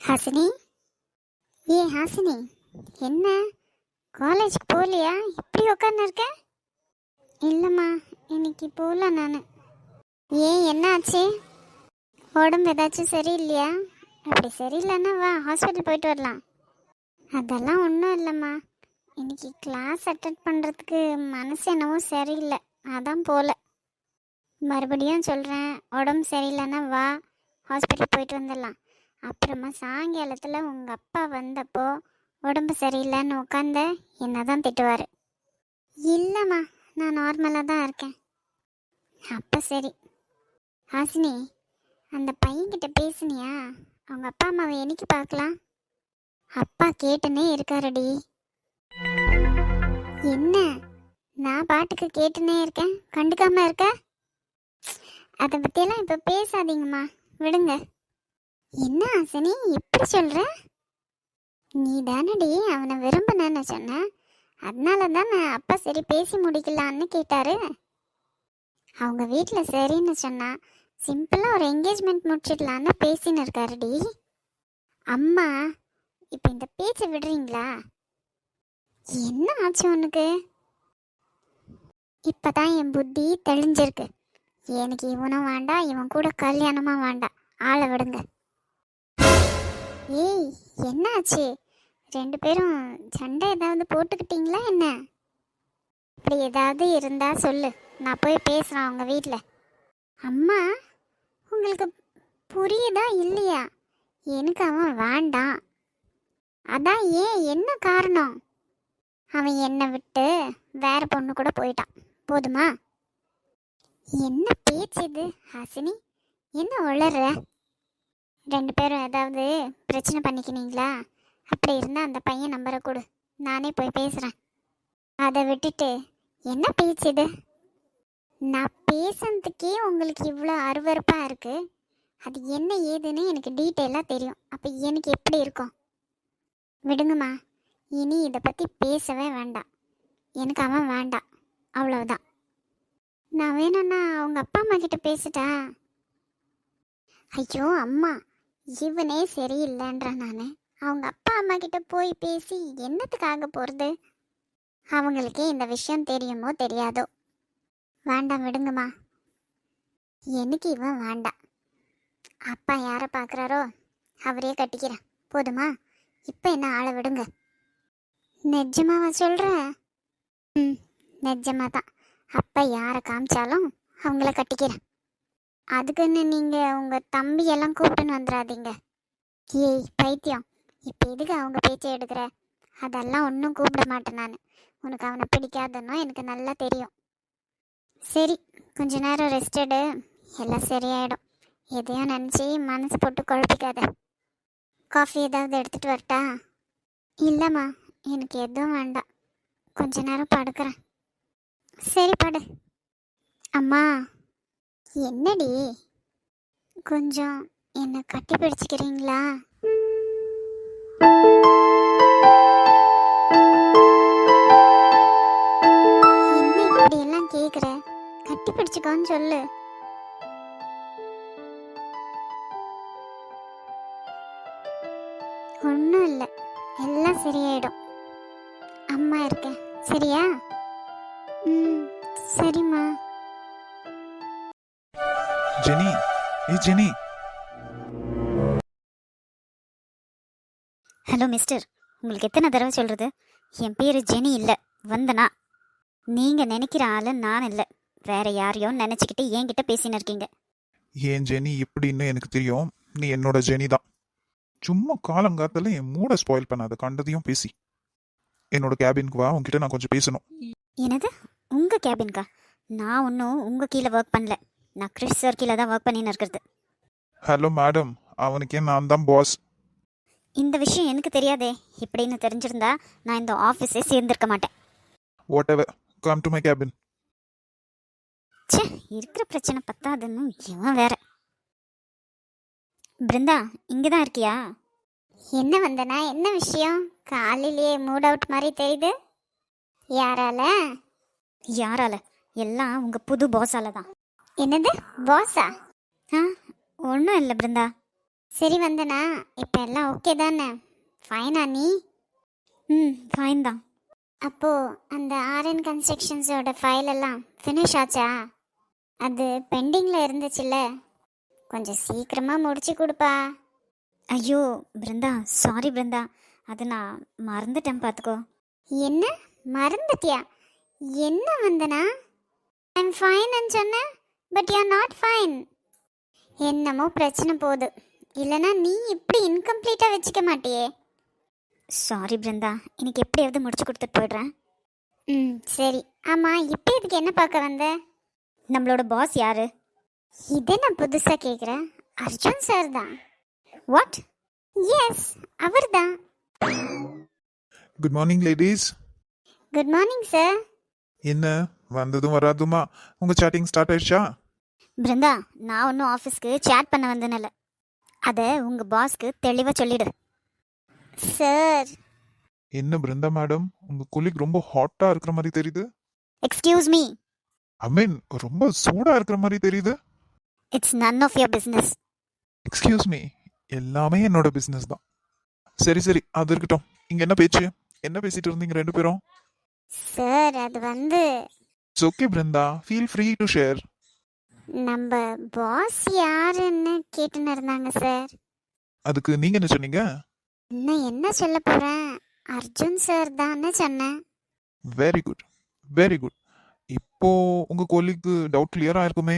ஹாசினி, ஹாசினி, என்ன காலேஜுக்கு போகலையா? இப்படி உட்காந்து இருக்க? இல்லைம்மா, இன்னைக்கு போகல நான். ஏன், என்ன ஆச்சு? உடம்பு ஏதாச்சும் சரியில்லையா? அப்படி சரியில்லைன்னா வா, ஹாஸ்பிட்டல் போயிட்டு வரலாம். அதெல்லாம் ஒன்றும் இல்லைம்மா, இன்னைக்கு கிளாஸ் அட்டெண்ட் பண்ணுறதுக்கு மனசு என்னவோ சரியில்லை, அதான் போகல. மறுபடியும் சொல்கிறேன், உடம்பு சரியில்லைன்னா வா, ஹாஸ்பிட்டல் போயிட்டு வந்துடலாம். அப்புறமா சாயங்காலத்தில் உங்கள் அப்பா வந்தப்போ உடம்பு சரியில்லைன்னு உட்காந்த என்ன தான் திட்டுவார். இல்லைம்மா, நான் நார்மலாக தான் இருக்கேன். அப்போ சரி. ஹாசினி, அந்த பையன்கிட்ட பேசுனியா? அவங்க அப்பா அம்மாவை என்னைக்கு பார்க்கலாம்? அப்பா கேட்டுன்னே இருக்காருடி. என்ன, நான் பாட்டுக்கு கேட்டுன்னே இருக்கேன், கண்டுக்காம இருக்க? அதை பற்றியெல்லாம் இப்போ பேசாதீங்கம்மா, விடுங்க. என்ன ஹாசினி இப்படி சொல்ற? நீ தானடி அவனை விரும்பினேன்னு சொன்ன, அதனால தானே அப்பா சரி பேசி முடிக்கலான்னு கேட்டாரு. அவங்க வீட்டில் சரின்னு சொன்னா சிம்பிளாக ஒரு என்கேஜ்மெண்ட் முடிச்சிடலான்னு பேசின்னு இருக்காருடி. அம்மா, இப்போ இந்த பேச்சை விடுறீங்களா? என்ன ஆச்சு உனக்கு? இப்போதான் என் புத்தி தெளிஞ்சிருக்கு. எனக்கு இவனும் வேண்டாம், இவன் கூட கல்யாணமாக வேண்டாம், ஆளை விடுங்க. ஏய், என்னாச்சு? ரெண்டு பேரும் சண்டை ஏதாவது போட்டுக்கிட்டீங்களா என்ன? அப்படி ஏதாவது இருந்தா சொல்லு, நான் போய் பேசுகிறேன் அவங்க வீட்டில். அம்மா, உங்களுக்கு புரியுதா இல்லையா? எனக்கு அவன் வேண்டாம். அதான். ஏன், என்ன காரணம்? அவன் என்னை விட்டு வேற பொண்ணு கூட போயிட்டான், போதுமா? என்ன பேச்சு இது ஹாசினி? என்ன உளற? ரெண்டு பேரும் ஏதாவது பிரச்சனை பண்ணிக்கினீங்களா? அப்படி இருந்தால் அந்த பையன் நம்பரை கொடு, நானே போய் பேசுகிறேன். அதை விட்டுட்டு என்ன பேச்சு இது? நான் பேசுறதுக்கே உங்களுக்கு இவ்வளோ அருவருப்பாக இருக்குது. அது என்ன ஏதுன்னு எனக்கு டீட்டெயிலாக தெரியும். அப்போ எனக்கு எப்படி இருக்கும்? விடுங்கம்மா, இனி இதை பற்றி பேசவே வேண்டாம். எனக்கு அவன் வேண்டாம், அவ்வளவுதான். நான் வேணும்னா அவங்க அப்பா அம்மா கிட்ட பேசிட்டா? ஐயோ அம்மா, இவனே சரியில்லைன்ற நான் அவங்க அப்பா அம்மா கிட்ட போய் பேசி என்னத்துக்காக போகிறது? அவங்களுக்கே இந்த விஷயம் தெரியுமோ தெரியாதோ. வேண்டாம், விடுங்கம்மா. எனக்கு இவன் வேண்டாம். அப்பா யாரை பார்க்குறாரோ அவரே கட்டிக்கிறேன், போதுமா? இப்போ என்ன, ஆளை விடுங்க. நிஜமாவா சொல்கிற? நிஜமாக தான். அப்பா யாரை காமிச்சாலும் அவங்கள கட்டிக்கிறேன். அதுக்குன்னு நீங்கள் உங்கள் தம்பியெல்லாம் கூப்பிட்டுன்னு வந்துடாதீங்க. ஏய் பைத்தியம், இப்போ எதுக்கு அவங்க பேச்சை எடுக்கிற? அதெல்லாம் ஒன்றும் கூப்பிட மாட்டேன் நான். உனக்கு அவனை பிடிக்காதுன்னா எனக்கு நல்லா தெரியும். சரி, கொஞ்ச நேரம் ரெஸ்ட் எடு, எல்லாம் சரியாயிடும். எதையும் நினச்சி மனசு போட்டு குழப்பிக்காத. காஃபி ஏதாவது எடுத்துகிட்டு வரட்டா? இல்லைம்மா, எனக்கு எதுவும் வேண்டாம், கொஞ்ச நேரம் படுக்கிறேன். சரி, படு. அம்மா. என்னடி? கொஞ்சம் என்னை கட்டி பிடிச்சிக்கிறீங்களா? என்ன இப்படி எல்லாம் கேக்குற? கட்டி பிடிச்சுக்கோன்னு சொல்லு. ஒன்றும் இல்லை, எல்லாம் சரியாயிடும். அம்மா இருக்கேன், சரியா? சரிம்மா. Jenny, Jenny. ஹலோ மிஸ்டர், உங்களுக்கு எத்தனை தடவை சொல்கிறது? என் பேர் ஜெனி இல்லை, வந்தனா. நீங்கள் நினைக்கிற ஆள் நான் இல்லை, வேற யாரையோ நினச்சிக்கிட்டு என்கிட்ட பேசின்னு இருக்கீங்க. ஏன் ஜெனி இப்படின்னு எனக்கு தெரியும். நீ என்னோட ஜெனி தான். சும்மா காலங்காத்தில் என் மூடை ஸ்பாயில் பண்ணாத, கண்டதையும் பேசி. என்னோட கேபினுக்கு வா, உங்ககிட்ட நான் கொஞ்சம் பேசணும். என்னது, உங்கள் கேபின்கா? நான் ஒன்றும் உங்கள் கீழே ஒர்க் பண்ணல, நான் கிறிஸ் சார் கீழே தான் ஒர்க் பண்ணின்னு இருக்கிறது. ஹலோ மேடம், அவனுக்கே நான் தான் பாஸ். இந்த விஷயம் எனக்கு தெரியாதே. இப்படின்னு தெரிஞ்சிருந்தா நான் இந்த ஆஃபீஸே சேர்ந்திருக்க மாட்டேன். Whatever, come to my cabin. சே, இருக்கிற பிரச்சனை பத்தாதுன்னு இவன் வேற. பிருந்தா, இங்கே தான் இருக்கியா? என்ன வந்தனா, என்ன விஷயம்? காலையிலேயே மூட் அவுட் மாதிரி தெரியுது. யாரால? யாரால? எல்லாம் உங்கள் புது பாஸால தான். என்னது, பாஸா? ஒன்றும் இல்லை பிருந்தா, சரி வந்தனா, இப்போ எல்லாம் ஓகே தானே? ஃபைனா நீ? ஃபைன் தான். அப்போ அந்த ஆர்என் கன்ஸ்ட்ரக்ஷன்ஸோட ஃபைல் எல்லாம் ஃபினிஷ் ஆச்சா? அது பெண்டிங்கில் இருந்துச்சுல்ல, கொஞ்சம் சீக்கிரமாக முடிச்சு கொடுப்பா. ஐயோ பிருந்தா, சாரி பிருந்தா, அது நான் மறந்துட்டேன் பார்த்துக்கோ. என்ன மறந்துட்டியா? என்ன வந்தனா? ஐம் ஃபைன்னு சொன்னேன், but you are not fine. என்னமோ பிரச்சனை போகுது, இல்லைனா நீ இப்படி இன்கம்ப்ளீட்டாக வச்சுக்க மாட்டியே. சாரி பிருந்தா, இன்னைக்கு எப்படியாவது முடிச்சு கொடுத்துட்டு போயிடுறேன். சரி. ஆமாம், இப்போ இதுக்கு என்ன பார்க்க வந்த? நம்மளோட பாஸ் யாரு? இதை நான் புதுசாக கேட்குறேன். அர்ஜுன் சார் தான். வாட்? எஸ், அவர் தான். Good morning ladies. Good morning sir. என்ன வந்ததும் வராதுமா உங்க சாட்டிங் ஸ்டார்ட் ஆயிடுச்சா? பிருந்தா, நான் ஒன்றும் ஆஃபீஸ்க்கு சேட் பண்ண வந்தேனில்ல, அதை உங்கள் பாஸ்க்கு தெளிவாக சொல்லிடு. சார். என்ன பிருந்தா மேடம், உங்க கொலிக் ரொம்ப ஹாட்டா இருக்கிற மாதிரி தெரியுது. Excuse me. ஐ மீன் ரொம்ப சூடா இருக்கிற மாதிரி தெரியுது. It's none of your business. Excuse me, எல்லாமே என்னோட பிசினஸ் தான். சரி சரி, அது இருக்கட்டும். இங்க என்ன பேச்சு? என்ன பேசிட்டு இருந்தீங்க ரெண்டு பேரும்? சார், அது வந்து it's okay Brinda, feel free to share. நம்ம பாஸ் யாருன்னு கேட்டுன்னு இருந்தாங்க சார். அதுக்கு நீங்க என்ன சொன்னீங்க? இன்னும் என்ன சொல்ல போகிறேன், அர்ஜுன் சார் தான்னு சொன்னேன். Very good, very good. இப்போ உங்க கொலிக்கு டவுட் கிளியர் ஆயிருக்குமே.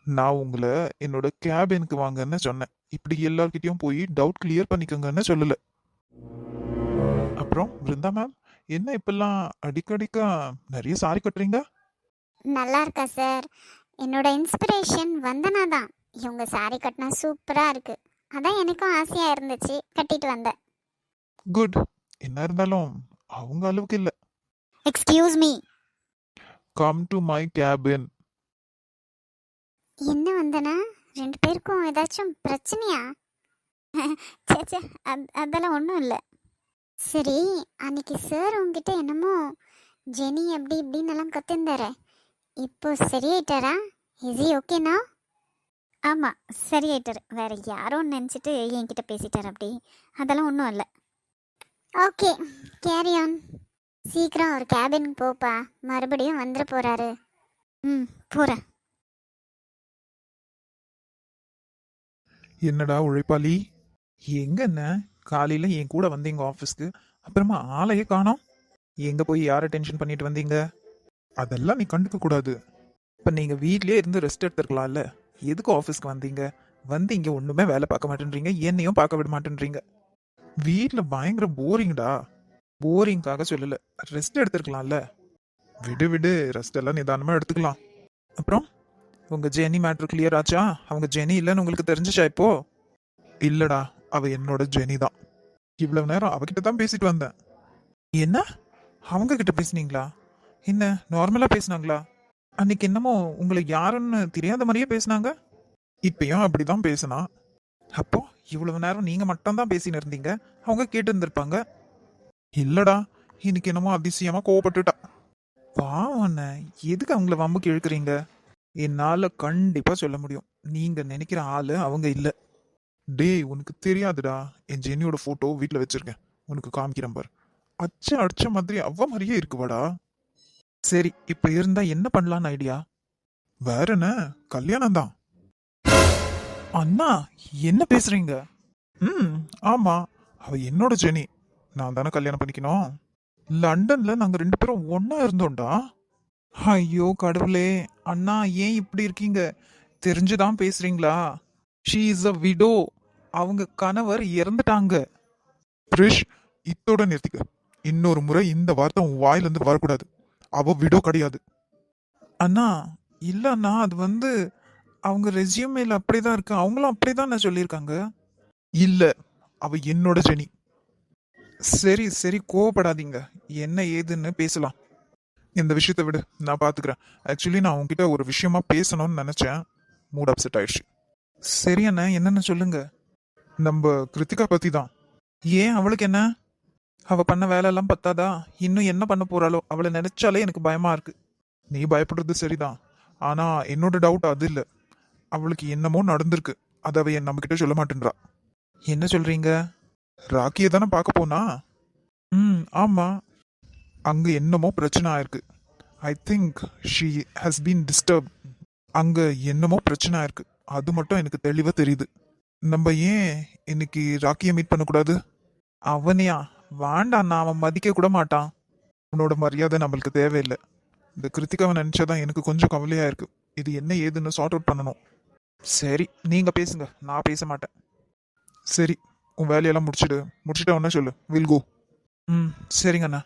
நான் உங்களை என்னோட கேபினுக்கு வாங்கன்னு சொன்னேன். இப்படி எல்லார்கிட்டயும் போய் டவுட் கிளியர் பண்ணிக்கோங்கன்னு சொல்லல. அப்புறம் பிருந்தா மேம், என்ன இப்பெல்லாம் அடிக்கடிக்கா நிறைய சாரி கட்டுறீங்க? நல்லா இருக்கா சார்? என்னோட இன்ஸ்பிரேஷன் வந்தனா தான். இவங்க சாரி கட்டினா சூப்பராக இருக்கு, அதான் எனக்கும் ஆசையாக இருந்துச்சு, கட்டிட்டு வந்தேன். குட். என்ன இருந்தாலும் அவங்க அளவுக்கு இல்ல. Excuse me. Come to my cabin. என்ன வந்தனா, ரெண்டு பேருக்கும் ஏதாச்சும் பிரச்சனையா? சேச்சே, அதெல்லாம் ஒன்றும் இல்லை. சரி, அன்னைக்கு சார் உங்ககிட்ட என்னமோ ஜெனி அப்படி இப்படின்னு எல்லாம் கத்திருந்தாரு, இப்போ சரியாயிட்டாரா? இஸ் ஹி ஓகேனா? ஆமாம், சரியாயிட்டார். வேற யாரோன்னு நினச்சிட்டு என்கிட்ட பேசிட்டார் அப்படி. அதெல்லாம் ஒன்றும் இல்லை. Okay, carry on. சீக்கிரம் ஒரு கேபினுக்கு போப்பா, மறுபடியும் வந்துட போறாரு. போகிறேன். என்னடா உழைப்பாளி, எங்கண்ண காலையில என் கூட வந்தீங்க ஆஃபீஸ்க்கு, அப்புறமா ஆளையே காணோம். எங்க போய் யாரை டென்ஷன் பண்ணிட்டு வந்தீங்க? அதெல்லாம் நீ கண்டுக்க கூடாது. இப்ப நீங்க வீட்லயே இருந்து ரெஸ்ட் எடுத்துருக்கலாம்ல. எதுக்கு ஆஃபீஸ்க்கு வந்தீங்க? வந்து இங்க ஒண்ணுமே வேலை பார்க்க மாட்டேன்றீங்க, என்னையும் பார்க்க விட மாட்டேன்றீங்க. வீட்ல பயங்கர போரிங்டா. போரிங்காக சொல்லல, ரெஸ்ட் எடுத்துருக்கலாம்ல. விடு விடு, ரெஸ்ட் எல்லாம் நிதானமா எடுத்துக்கலாம். அப்புறம் உங்க ஜெனி மேட்ரு கிளியர் ஆச்சா? அவங்க ஜெனி இல்லைன்னு உங்களுக்கு தெரிஞ்சுச்சா இப்போ? இல்லடா, அவ என்னோட ஜெனி தான். இவ்வளவு நேரம் அவகிட்ட தான் பேசிட்டு வந்தேன். என்ன, அவங்க கிட்ட பேசுனீங்களா? என்ன நார்மலா பேசினாங்களா? அன்னைக்கு என்னமோ உங்களை யாருன்னு தெரியாத மாதிரியே பேசினாங்க. இப்பயும் அப்படிதான் பேசினா. அப்போ இவ்வளவு நேரம் நீங்க மட்டும் தான் பேசின்னு இருந்தீங்க, அவங்க கேட்டு இருந்திருப்பாங்க. இல்லடா, இன்னைக்கு என்னமோ அதிசயமா கோவப்பட்டுட்டா. பாவண்ண, எதுக்கு அவங்கள வம்புக்கு இழுக்கிறீங்க? என்னால கண்டிப்பா சொல்ல முடியும், நீங்க நினைக்கிற ஆளு அவங்க இல்ல. டேய், உனக்கு தெரியாதுடா, என் ஜெனியோட போட்டோ வீட்டுல வச்சிருக்கேன், உனக்கு காமிக்கிறேன் பாரு. அடிச்ச மாதிரி அவ மாதிரியே இருக்குவாடா. சரி, இப்ப இருந்தா என்ன பண்ணலான்னு ஐடியா? வேற என்ன, கல்யாணம் தான். அண்ணா, என்ன பேசுறீங்க? ஆமா, அவ என்னோட ஜெனி, நான் தானே கல்யாணம் பண்ணிக்கணும். லண்டன்ல நாங்க ரெண்டு பேரும் ஒன்னா இருந்தோம்டா. ஐயோ கடவுளே, அண்ணா ஏன் இப்படி இருக்கீங்க? தெரிஞ்சுதான் பேசுறீங்களா? ஷீ இஸ் அ விடோ, அவங்க கணவர் இறந்துட்டாங்க. கிரிஷ், இத்தோட நிறுத்திக்க. இன்னொரு முறை இந்த வார்த்தை உன் வாயிலிருந்து வரக்கூடாது. அவ விடோ கிடையாது. அண்ணா இல்ல அண்ணா, அது வந்து அவங்க ரெஸ்யூமேல அப்படிதான் இருக்கு, அவங்களும் அப்படிதான் நான் சொல்லியிருக்காங்க. இல்ல, அவ என்னோட ஜெனி. சரி சரி, கோவப்படாதீங்க, என்ன ஏதுன்னு பேசலாம். இந்த விஷயத்த விடு, நான் பாத்துக்கிறேன். ஆக்சுவலி நான் உங்ககிட்ட ஒரு விஷயமா பேசணும்னு நினைச்சேன், மூட் அப்செட் ஆயிடுச்சு. சரி அண்ணா, என்னன்னு சொல்லுங்க. நம்ம கிருத்திகா பத்தி தான். ஏன், அவளுக்கு என்ன? அவ பண்ண வேலை எல்லாம் பத்தாதா? இன்னும் என்ன பண்ண போறாளோ? அவளை நினைச்சாலே எனக்கு பயமா இருக்கு. நீ பயப்படுறது சரிதான், ஆனா என்னோட டவுட் அது இல்ல. அவளுக்கு என்னமோ நடந்திருக்கு, அதை அவ என் நம்மக்கிட்ட சொல்ல மாட்டேன்றா. என்ன சொல்றீங்க? ராக்கியை தானே பார்க்க போனா? ஆமா. அங்க என்னமோ பிரச்சனை ஆயிருக்கு. I think she has been disturb. அங்க என்னமோ பிரச்சனை ஆயிருக்கு, அது மட்டும் எனக்கு தெளிவா தெரியுது. நம்ம ஏன் இன்னைக்கு ராக்கியை மீட் பண்ணக்கூடாது? அவனையா? வேண்டாண்ணா, அவன் மதிக்க கூட மாட்டான். உன்னோட மரியாதை நம்மளுக்கு தேவையில்லை. இந்த கிருத்திகாவை நினைச்சாதான் எனக்கு கொஞ்சம் கவலையா இருக்கு. இது என்ன ஏதுன்னு சார்ட் அவுட் பண்ணணும். சரி, நீங்க பேசுங்க, நான் பேச மாட்டேன். சரி, உன் வேலையெல்லாம் முடிச்சுட்டு ஒன்னா சொல்லு. Will go. சரிங்கண்ணா.